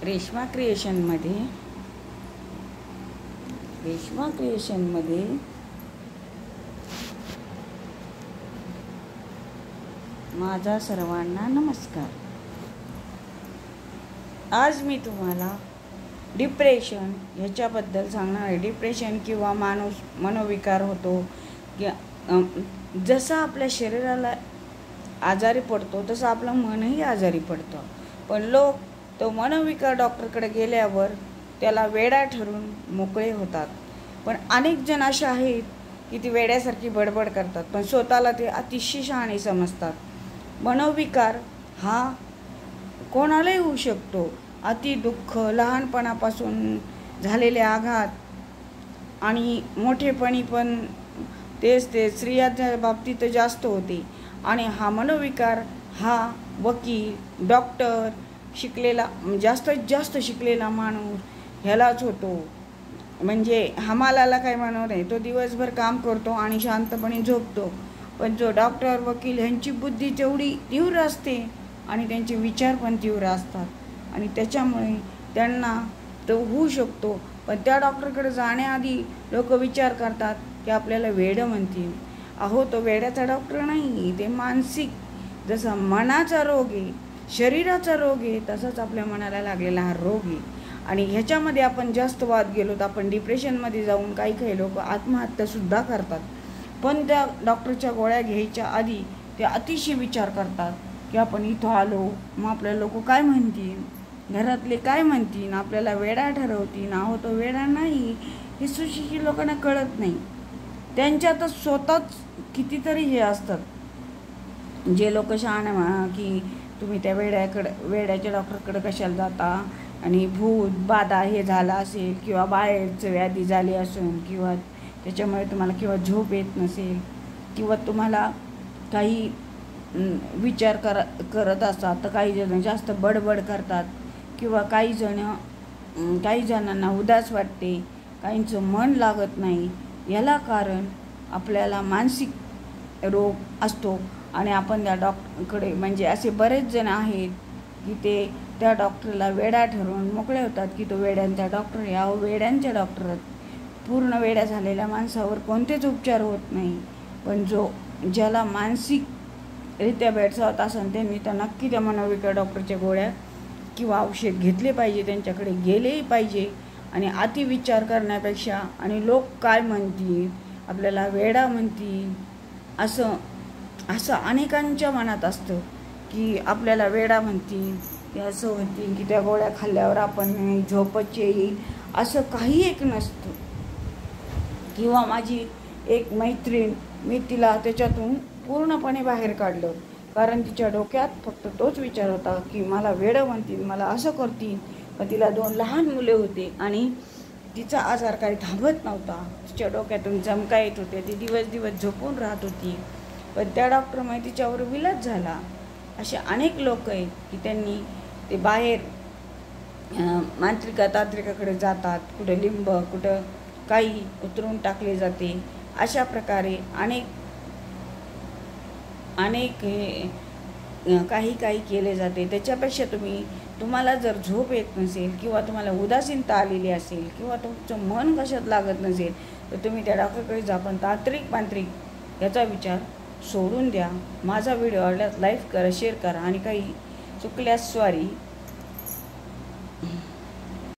रेश्मा क्रिएशनमध्ये माझा सर्वांना नमस्कार. आज मी तुम्हाला डिप्रेशन ह्याच्याबद्दल सांगणार आहे. डिप्रेशन किंवा मनोविकार होतो की जसं आपल्या शरीराला आजारी पडतो तसं आपलं मनही आजारी पडतं. पण लोक तो मनोविकार डॉक्टरकडे गेल्यावर त्याला वेडा ठरून मोकळे होतात. पण अनेक जण असे आहेत की ती वेड्यासारखी बडबड करतात, पण स्वतःला ते अतिशय शहाणे समजतात. मनोविकार हा कोणालाही होऊ शकतो. अति दुःख, लहानपणापासून झालेले आघात आणि मोठेपणी पण तेच स्त्रियांच्या बाबतीत जास्त होते. आणि हा मनोविकार हा वकील, डॉक्टर, शिकलेला जास्तीत जास्त शिकलेला माणूस ह्यालाच होतो. म्हणजे हमालाला काय म्हणू नये, तो दिवसभर काम करतो आणि शांतपणे झोपतो. पण जो डॉक्टर, वकील ह्यांची बुद्धी तेवढी तीव्र असते आणि त्यांचे विचार पण तीव्र असतात आणि त्याच्यामुळे त्यांना तो होऊ शकतो. पण त्या डॉक्टरकडे जाण्याआधी लोक विचार करतात की आपल्याला वेडं म्हणतील. अहो, तो वेड्याचा डॉक्टर नाही, ते मानसिक, जसा मनाचा रोग आहे, शरीराचा रोग आहे, तसाच आपल्या मनाला लागलेला हा रोग आहे. आणि ह्याच्यामध्ये आपण जास्त वाद गेलो तर आपण डिप्रेशनमध्ये जाऊन काही लोक आत्महत्यासुद्धा करतात. पण त्या डॉक्टरच्या गोळ्या घ्यायच्या आधी ते अतिशय विचार करतात की आपण इथं आलो, मग आपल्याला लोक काय म्हणतील, घरातले काय म्हणतील, आपल्याला वेडा ठरवतील. अहो, तो वेडा नाही, हे सुशिक्षित लोकांना कळत नाही. त्यांच्यातच स्वतःच कितीतरी हे असतात जे लोक शहाणे म्हणा की तुम्ही त्या वेड्याच्या डॉक्टरकडे कशाला जाता, आणि भूत बाधा हे झाला असेल किंवा बाहेरचं व्याधी झाली असेल किंवा त्याच्यामुळे तुम्हाला किंवा झोप येत नसेल किंवा तुम्हाला काही विचार करत असतात, तर काही जण जास्त बडबड करतात किंवा काही जणांना उदास वाटते, काहींचं मन लागत नाही. याला कारण आपल्याला मानसिक रोग असतो. आणि आपण त्या डॉक्टरकडे, म्हणजे असे बरेच जण आहेत की ते त्या डॉक्टरला वेडा ठरवून मोकळे होतात की तो वेड्यांचा डॉक्टर आहे. अहो, वेड्यांच्या डॉक्टर, पूर्ण वेड्या झालेल्या माणसावर कोणतेच उपचार होत नाही. पण ज्याला मानसिकरित्या भेडसावत असेल त्यांनी तर नक्की त्या मनोविकार डॉक्टरच्या गोळ्या किंवा औषध घेतले पाहिजे, त्यांच्याकडे गेलेही पाहिजे. आणि अतिविचार करण्यापेक्षा, आणि लोक काय म्हणतील, आपल्याला वेडा म्हणतील, असं अनेकांच्या मनात असतं की आपल्याला वेडा म्हणतील, ते असं म्हणतील की त्या गोळ्या खाल्ल्यावर आपण झोपच येईल. असं काही एक नसतं. किंवा माझी एक मैत्रीण, मी तिला त्याच्यातून पूर्णपणे बाहेर काढलं, कारण तिच्या डोक्यात फक्त तोच विचार होता की मला वेडं म्हणतील, मला असं करतील. पण तिला 2 लहान मुले होते आणि तिचा आजार काही थांबत नव्हता. तिच्या डोक्यातून चमका येत होते, ती दिवस झोपून राहत होती. पण त्या डॉक्टरमुळे तिच्यावर विलाज झाला. असे अनेक लोक आहेत की त्यांनी ते बाहेर तांत्रिकाकडे जातात, कुठं लिंब, कुठं काही उतरून टाकले जाते. अशा प्रकारे अनेक काही केले जाते. त्याच्यापेक्षा तुम्हाला जर झोप येत नसेल किंवा तुम्हाला उदासीनता आलेली असेल किंवा तुमचं मन कशात लागत नसेल तर तुम्ही त्या डॉक्टरकडे जा. पण तांत्रिक याचा विचार सोडून द्या. माझा व्हिडिओ आवडल्यास लाईक करा, शेअर करा आणि काही चुकल्यास सॉरी.